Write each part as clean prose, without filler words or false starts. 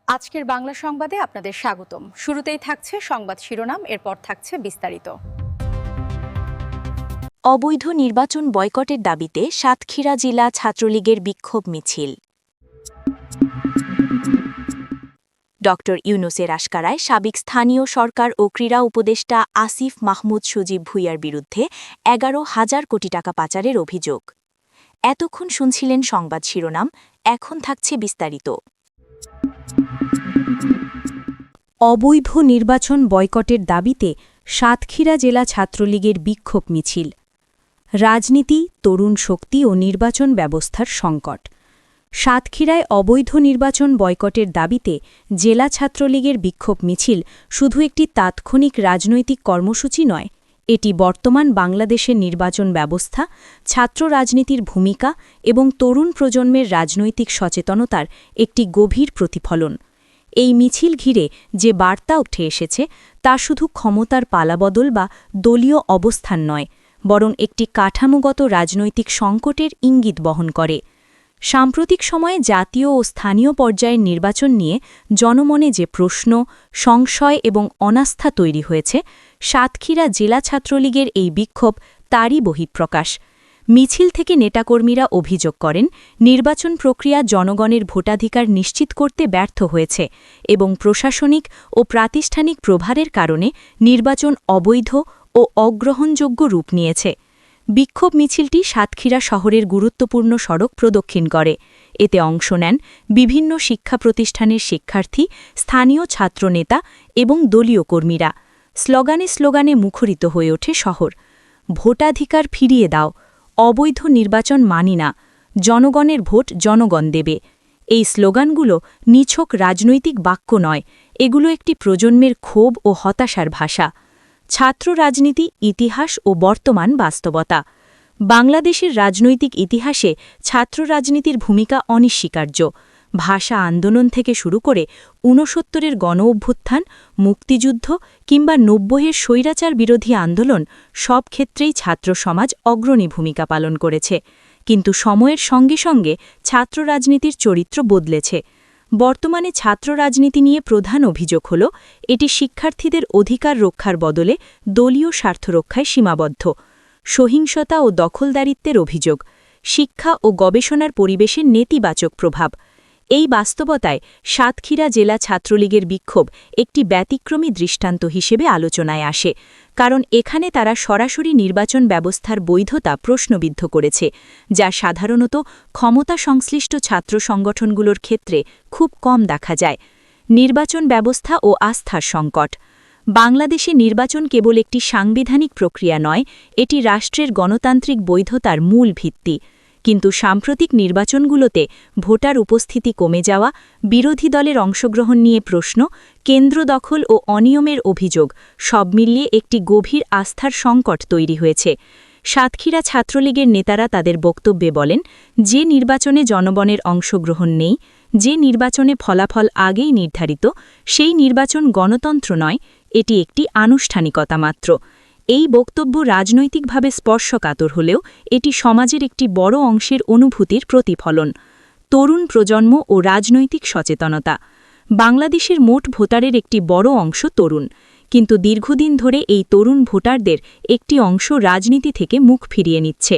আজকের বাংলা সংবাদে আপনাদের স্বাগতম। শুরুতেই থাকছে সংবাদ শিরোনাম, এরপর থাকছে বিস্তারিত। অবৈধ নির্বাচন বয়কটের দাবিতে সাতক্ষীরা জেলা ছাত্রলীগের বিক্ষোভ মিছিল। ড ইউনূসের আশকারায় সাবেক স্থানীয় সরকার ও ক্রীড়া উপদেষ্টা আসিফ মাহমুদ সজীব ভূঁইয়ার বিরুদ্ধে 11,000 কোটি টাকা পাচারের অভিযোগ। এতক্ষণ শুনছিলেন সংবাদ শিরোনাম, এখন থাকছে বিস্তারিত। অবৈধ নির্বাচন বয়কটের দাবিতে সাতক্ষীরা জেলা ছাত্রলীগের বিক্ষোভ মিছিল। রাজনীতি, তরুণ শক্তি ও নির্বাচন ব্যবস্থার সংকট। সাতক্ষীরায় অবৈধ নির্বাচন বয়কটের দাবিতে জেলা ছাত্রলীগের বিক্ষোভ মিছিল শুধু একটি তাৎক্ষণিক রাজনৈতিক কর্মসূচি নয়, এটি বর্তমান বাংলাদেশের নির্বাচন ব্যবস্থা, ছাত্র রাজনীতির ভূমিকা এবং তরুণ প্রজন্মের রাজনৈতিক সচেতনতার একটি গভীর প্রতিফলন। এই মিছিল ঘিরে যে বার্তা উঠে এসেছে তা শুধু ক্ষমতার পালাবদল বা দলীয় অবস্থান নয়, বরং একটি কাঠামোগত রাজনৈতিক সংকটের ইঙ্গিত বহন করে। সাম্প্রতিক সময়ে জাতীয় ও স্থানীয় পর্যায়ের নির্বাচন নিয়ে জনমনে যে প্রশ্ন, সংশয় এবং অনাস্থা তৈরি হয়েছে, সাতক্ষীরা জেলা ছাত্রলীগের এই বিক্ষোভ তারই বহিঃপ্রকাশ। মিছিল থেকে নেতাকর্মীরা অভিযোগ করেন, নির্বাচন প্রক্রিয়া জনগণের ভোটাধিকার নিশ্চিত করতে ব্যর্থ হয়েছে এবং প্রশাসনিক ও প্রাতিষ্ঠানিক প্রভারের কারণে নির্বাচন অবৈধ ও অগ্রহণযোগ্য রূপ নিয়েছে। বিক্ষোভ মিছিলটি সাতক্ষীরা শহরের গুরুত্বপূর্ণ সড়ক প্রদক্ষিণ করে। এতে অংশ নেন বিভিন্ন শিক্ষা প্রতিষ্ঠানের শিক্ষার্থী, স্থানীয় ছাত্রনেতা এবং দলীয় কর্মীরা। স্লোগানে স্লোগানে মুখরিত হয়ে ওঠে শহর। ভোটাধিকার ফিরিয়ে দাও, অবৈধ নির্বাচন মানি না, জনগণের ভোট জনগণ দেবে। এই স্লোগানগুলো নিছক রাজনৈতিক বাক্য নয়, এগুলো একটি প্রজন্মের ক্ষোভ ও হতাশার ভাষা। ছাত্র রাজনীতি, ইতিহাস ও বর্তমান বাস্তবতা। বাংলাদেশের রাজনৈতিক ইতিহাসে ছাত্র রাজনীতির ভূমিকা অনস্বীকার্য। ভাষা আন্দোলন থেকে শুরু করে ৬৯-এর গণ-অভ্যুত্থান, মুক্তিযুদ্ধ কিংবা ৯০-এর স্বৈরাচার বিরোধী আন্দোলন, সব ক্ষেত্রেই ছাত্র সমাজ অগ্রণী ভূমিকা পালন করেছে। কিন্তু সময়ের সঙ্গে সঙ্গে ছাত্র রাজনীতির চরিত্র বদলেছে। বর্তমানে ছাত্র রাজনীতি নিয়ে প্রধান অভিযোগ হল, এটি শিক্ষার্থীদের অধিকার রক্ষার বদলে দলীয় স্বার্থ রক্ষায় সীমাবদ্ধ। সহিংসতা ও দখলদারিত্বের অভিযোগ, শিক্ষা ও গবেষণার পরিবেশে নেতিবাচক প্রভাব। এই বাস্তবতায় সাতক্ষীরা জেলা ছাত্রলীগের বিক্ষোভ একটি ব্যতিক্রমী দৃষ্টান্ত হিসেবে আলোচনায় আসে, কারণ এখানে তারা সরাসরি নির্বাচন ব্যবস্থার বৈধতা প্রশ্নবিদ্ধ করেছে, যা সাধারণত ক্ষমতা সংশ্লিষ্ট ছাত্র সংগঠনগুলোর ক্ষেত্রে খুব কম দেখা যায়। নির্বাচন ব্যবস্থা ও আস্থার সংকট। বাংলাদেশে নির্বাচন কেবল একটি সাংবিধানিক প্রক্রিয়া নয়, এটি রাষ্ট্রের গণতান্ত্রিক বৈধতার মূল ভিত্তি। কিন্তু সাম্প্রতিক নির্বাচনগুলোতে ভোটার উপস্থিতি কমে যাওয়া, বিরোধী দলের অংশগ্রহণ নিয়ে প্রশ্ন, কেন্দ্র দখল ও অনিয়মের অভিযোগ সব মিলিয়ে একটি গভীর আস্থার সংকট তৈরি হয়েছে। সাতক্ষীরা ছাত্রলীগের নেতারা তাদের বক্তব্যে বলেন, যে নির্বাচনে জনগণের অংশগ্রহণ নেই, যে নির্বাচনে ফলাফল আগেই নির্ধারিত, সেই নির্বাচন গণতন্ত্র নয়, এটি একটি আনুষ্ঠানিকতা মাত্র। এই বক্তব্য রাজনৈতিকভাবে স্পর্শকাতর হলেও এটি সমাজের একটি বড় অংশের অনুভূতির প্রতিফলন। তরুণ প্রজন্ম ও রাজনৈতিক সচেতনতা। বাংলাদেশের মোট ভোটারের একটি বড় অংশ তরুণ, কিন্তু দীর্ঘদিন ধরে এই তরুণ ভোটারদের একটি অংশ রাজনীতি থেকে মুখ ফিরিয়ে নিচ্ছে।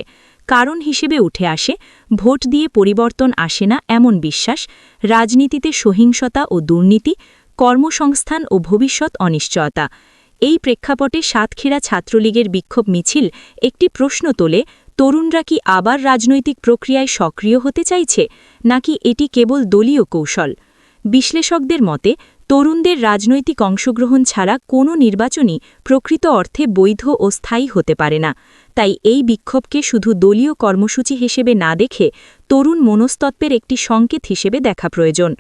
কারণ হিসেবে উঠে আসে, ভোট দিয়ে পরিবর্তন আসে না এমন বিশ্বাস, রাজনীতিতে সহিংসতা ও দুর্নীতি, কর্মসংস্থান ও ভবিষ্যৎ অনিশ্চয়তা। এই প্রেক্ষাপটে সাতক্ষীরা ছাত্রলীগের বিক্ষোভ মিছিল একটি প্রশ্ন তোলে, তরুণরা কি আবার রাজনৈতিক প্রক্রিয়ায় সক্রিয় হতে চাইছে, নাকি এটি কেবল দলীয় কৌশল? বিশ্লেষকদের মতে, তরুণদের রাজনৈতিক অংশগ্রহণ ছাড়া কোনো নির্বাচনই প্রকৃত অর্থে বৈধ ও স্থায়ী হতে পারে না। তাই এই বিক্ষোভকে শুধু দলীয় কর্মসূচি হিসেবে না দেখে তরুণ মনস্তত্ত্বের একটি সংকেত হিসেবে দেখা প্রয়োজন।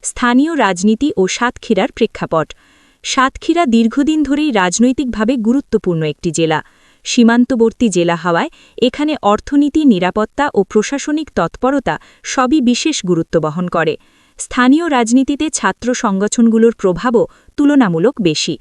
স্থানীয় রাজনীতি ও সাতক্ষীরার প্রেক্ষাপট। সাতক্ষীরা দীর্ঘদিন ধরেই রাজনৈতিকভাবে গুরুত্বপূর্ণ একটি জেলা। সীমান্তবর্তী জেলা হওয়ায় এখানে অর্থনীতি, নিরাপত্তা ও প্রশাসনিক তৎপরতা সবই বিশেষ গুরুত্ব বহন করে। স্থানীয় রাজনীতিতে ছাত্র সংগঠনগুলোর প্রভাবও তুলনামূলক বেশি।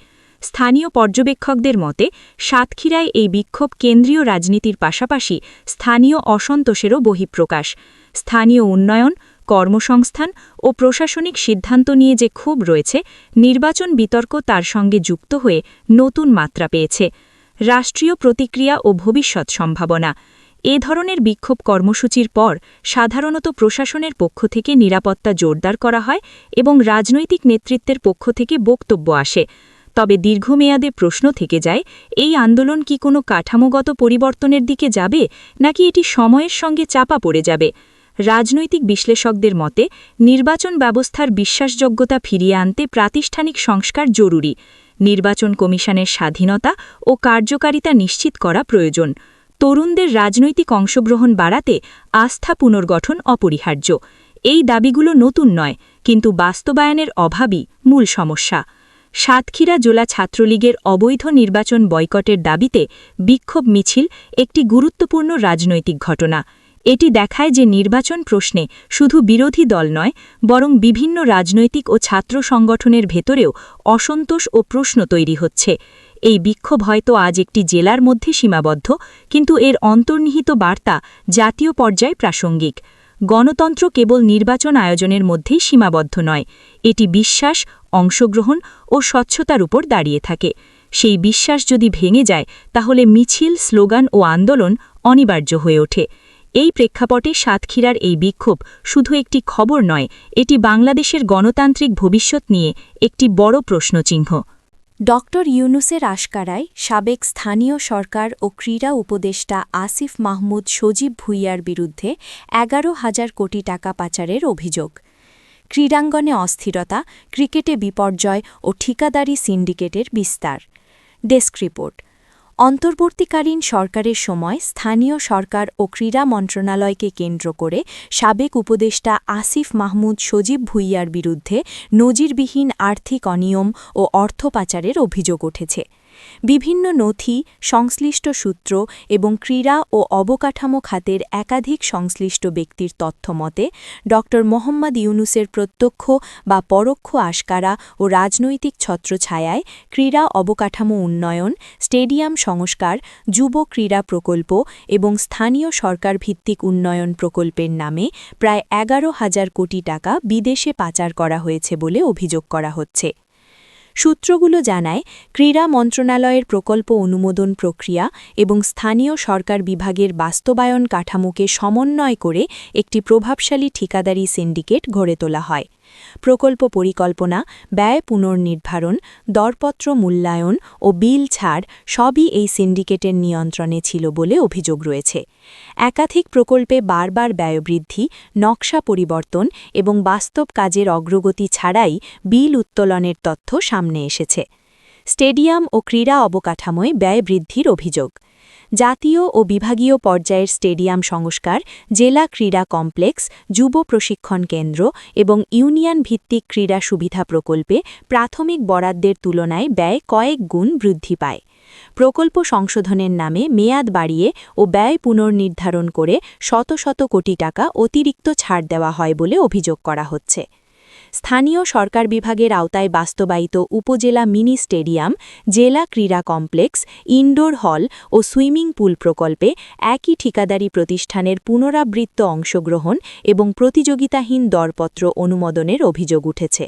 স্থানীয় পর্যবেক্ষকদের মতে সাতক্ষীরায় এই বিক্ষোভ কেন্দ্রীয় রাজনীতির পাশাপাশি স্থানীয় অসন্তোষেরও বহিঃপ্রকাশ। স্থানীয় উন্নয়ন, কর্মসংস্থান ও প্রশাসনিক সিদ্ধান্ত নিয়ে যে ক্ষোভ রয়েছে, নির্বাচন বিতর্ক তার সঙ্গে যুক্ত হয়ে নতুন মাত্রা পেয়েছে। রাষ্ট্রীয় প্রতিক্রিয়া ও ভবিষ্যৎ সম্ভাবনা। এ ধরনের বিক্ষোভ কর্মসূচির পর সাধারণত প্রশাসনের পক্ষ থেকে নিরাপত্তা জোরদার করা হয় এবং রাজনৈতিক নেতৃত্বের পক্ষ থেকে বক্তব্য আসে। তবে দীর্ঘমেয়াদে প্রশ্ন থেকে যায়, এই আন্দোলন কি কোনো কাঠামোগত পরিবর্তনের দিকে যাবে, নাকি এটি সময়ের সঙ্গে চাপা পড়ে যাবে? রাজনৈতিক বিশ্লেষকদের মতে নির্বাচন ব্যবস্থার বিশ্বাসযোগ্যতা ফিরিয়ে আনতে প্রাতিষ্ঠানিক সংস্কার জরুরি। নির্বাচন কমিশনের স্বাধীনতা ও কার্যকারিতা নিশ্চিত করা প্রয়োজন। তরুণদের রাজনৈতিক অংশগ্রহণ বাড়াতে আস্থা পুনর্গঠন অপরিহার্য। এই দাবিগুলো নতুন নয়, কিন্তু বাস্তবায়নের অভাবই মূল সমস্যা। সাতক্ষীরা জেলা ছাত্রলীগের অবৈধ নির্বাচন বয়কটের দাবিতে বিক্ষোভ মিছিল একটি গুরুত্বপূর্ণ রাজনৈতিক ঘটনা। এটি দেখায় যে নির্বাচন প্রশ্নে শুধু বিরোধী দল নয়, বরং বিভিন্ন রাজনৈতিক ও ছাত্র সংগঠনের ভেতরেও অসন্তোষ ও প্রশ্ন তৈরি হচ্ছে। এই বিক্ষোভ হয়তো আজ একটি জেলার মধ্যে সীমাবদ্ধ, কিন্তু এর অন্তর্নিহিত বার্তা জাতীয় পর্যায়ে প্রাসঙ্গিক। গণতন্ত্র কেবল নির্বাচন আয়োজনের মধ্যেই সীমাবদ্ধ নয়, এটি বিশ্বাস, অংশগ্রহণ ও স্বচ্ছতার উপর দাঁড়িয়ে থাকে। সেই বিশ্বাস যদি ভেঙে যায়, তাহলে মিছিল, স্লোগান ও আন্দোলন অনিবার্য হয়ে ওঠে। এই প্রেক্ষাপটে সাতক্ষীরার এই বিক্ষোভ শুধু একটি খবর নয়, এটি বাংলাদেশের গণতান্ত্রিক ভবিষ্যৎ নিয়ে একটি বড় প্রশ্নচিহ্ন। ডক্টর ইউনুসের আশকারায় সাবেক স্থানীয় সরকার ও ক্রীড়া উপদেষ্টা আসিফ মাহমুদ সজীব ভুঁইয়ার বিরুদ্ধে 11,000 কোটি টাকা পাচারের অভিযোগ। ক্রীড়াঙ্গনে অস্থিরতা, ক্রিকেটে বিপর্যয় ও ঠিকাদারি সিন্ডিকেটের বিস্তার। Desk report. অন্তর্বর্তীকালীন সরকারের সময় স্থানীয় সরকার ও ক্রীড়া মন্ত্রণালয়কে কেন্দ্র করে সাবেক উপদেষ্টা আসিফ মাহমুদ সজীব ভুঁইয়ার বিরুদ্ধে নজিরবিহীন আর্থিক অনিয়ম ও অর্থ পাচারের অভিযোগ উঠেছে। বিভিন্ন নথি, সংশ্লিষ্ট সূত্র এবং ক্রীড়া ও অবকাঠামো খাতের একাধিক সংশ্লিষ্ট ব্যক্তির তথ্য মতে ড. মোহাম্মদ ইউনুসের প্রত্যক্ষ বা পরোক্ষ আশকারা ও রাজনৈতিক ছত্রছায়ায় ক্রীড়া অবকাঠামো উন্নয়ন, স্টেডিয়াম সংস্কার, যুব ক্রীড়া প্রকল্প এবং স্থানীয় সরকার ভিত্তিক উন্নয়ন প্রকল্পের নামে প্রায় 11,000 কোটি টাকা বিদেশে পাচার করা হয়েছে বলে অভিযোগ করা হচ্ছে। সূত্রগুলো জানায়, ক্রীড়া মন্ত্রণালয়ের প্রকল্প অনুমোদন প্রক্রিয়া এবং স্থানীয় সরকার বিভাগের বাস্তবায়ন কাঠামোকে সমন্বয় করে একটি প্রভাবশালী ঠিকাদারি সিন্ডিকেট গড়ে তোলা হয়। প্রকল্প পরিকল্পনা, ব্যয় পুনর্নির্ধারণ, দরপত্র মূল্যায়ন ও বিল ছাড় সবই এই সিন্ডিকেটের নিয়ন্ত্রণে ছিল বলে অভিযোগ রয়েছে। একাধিক প্রকল্পে বারবার ব্যয়বৃদ্ধি, নকশা পরিবর্তন এবং বাস্তব কাজের অগ্রগতি ছাড়াই বিল উত্তোলনের তথ্য সামনে এসেছে। স্টেডিয়াম ও ক্রীড়া অবকাঠামোয় ব্যয় বৃদ্ধির অভিযোগ। জাতীয় ও বিভাগীয় পর্যায়ের স্টেডিয়াম সংস্কার, জেলা ক্রীড়া কমপ্লেক্স, যুব প্রশিক্ষণ কেন্দ্র এবং ইউনিয়ন ভিত্তিক ক্রীড়া সুবিধা প্রকল্পে প্রাথমিক বরাদ্দের তুলনায় ব্যয় কয়েক গুণ বৃদ্ধি পায়। প্রকল্প সংশোধনের নামে মেয়াদ বাড়িয়ে ও ব্যয় পুনর্নির্ধারণ করে শত শত কোটি টাকা অতিরিক্ত ছাড় দেওয়া হয় বলে অভিযোগ করা হচ্ছে। স্থানীয় সরকার বিভাগের আওতায় বাস্তবায়িত উপজেলা মিনি স্টেডিয়াম, জেলা ক্রীড়া কমপ্লেক্স, ইনডোর হল ও সুইমিং পুল প্রকল্পে একই ঠিকাদারি প্রতিষ্ঠানের পুনরাবৃত্ত অংশগ্রহণ এবং প্রতিযোগিতাহীন দরপত্র অনুমোদনের অভিযোগ উঠেছে।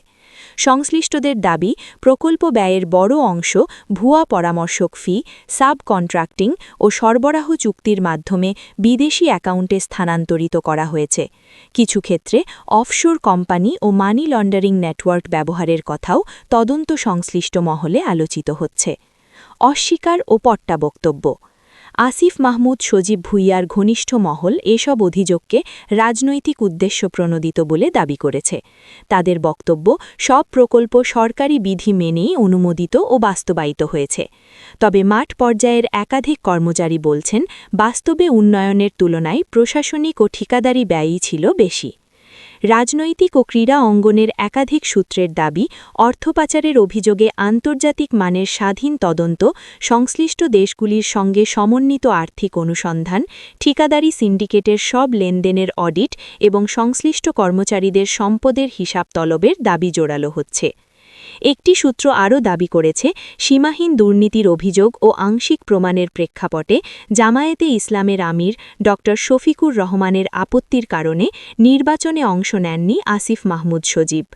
সংশ্লিষ্টদের দাবি, প্রকল্প ব্যয়ের বড় অংশ ভুয়া পরামর্শক ফি, সাব কন্ট্রাক্টিং ও সরবরাহ চুক্তির মাধ্যমে বিদেশি অ্যাকাউন্টে স্থানান্তরিত করা হয়েছে। কিছু ক্ষেত্রে অফশোর কোম্পানি ও মানি লন্ডারিং নেটওয়ার্ক ব্যবহারের কথাও তদন্ত সংশ্লিষ্ট মহলে আলোচিত হচ্ছে। অস্বীকার ও পট্টা বক্তব্য। আসিফ মাহমুদ সজীব ভুঁইয়ার ঘনিষ্ঠ মহল এসব অভিযোগকে রাজনৈতিক উদ্দেশ্য প্রণোদিত বলে দাবি করেছে। তাদের বক্তব্য, সব প্রকল্প সরকারি বিধি মেনেই অনুমোদিত ও বাস্তবায়িত হয়েছে। তবে মাঠ পর্যায়ের একাধিক কর্মচারী বলছেন, বাস্তবে উন্নয়নের তুলনায় প্রশাসনিক ও ঠিকাদারি ব্যয়ই ছিল বেশি। রাজনৈতিক ও ক্রীড়া অঙ্গনের একাধিক সূত্রের দাবি, অর্থ পাচারের অভিযোগে আন্তর্জাতিক মানের স্বাধীন তদন্ত, সংশ্লিষ্ট দেশগুলির সঙ্গে সমন্বিত আর্থিক অনুসন্ধান, ঠিকাদারি সিন্ডিকেটের সব লেনদেনের অডিট এবং সংশ্লিষ্ট কর্মচারীদের সম্পদের হিসাব তলবের দাবি জোরালো হচ্ছে। একটি সূত্র আরও দাবি করেছে, সীমাহীন দুর্নীতির অভিযোগ ও আংশিক প্রমাণের প্রেক্ষাপটে জামায়াতে ইসলামের আমির ড শফিকুর রহমানের আপত্তির কারণে নির্বাচনে অংশ নেননি আসিফ মাহমুদ সজীব।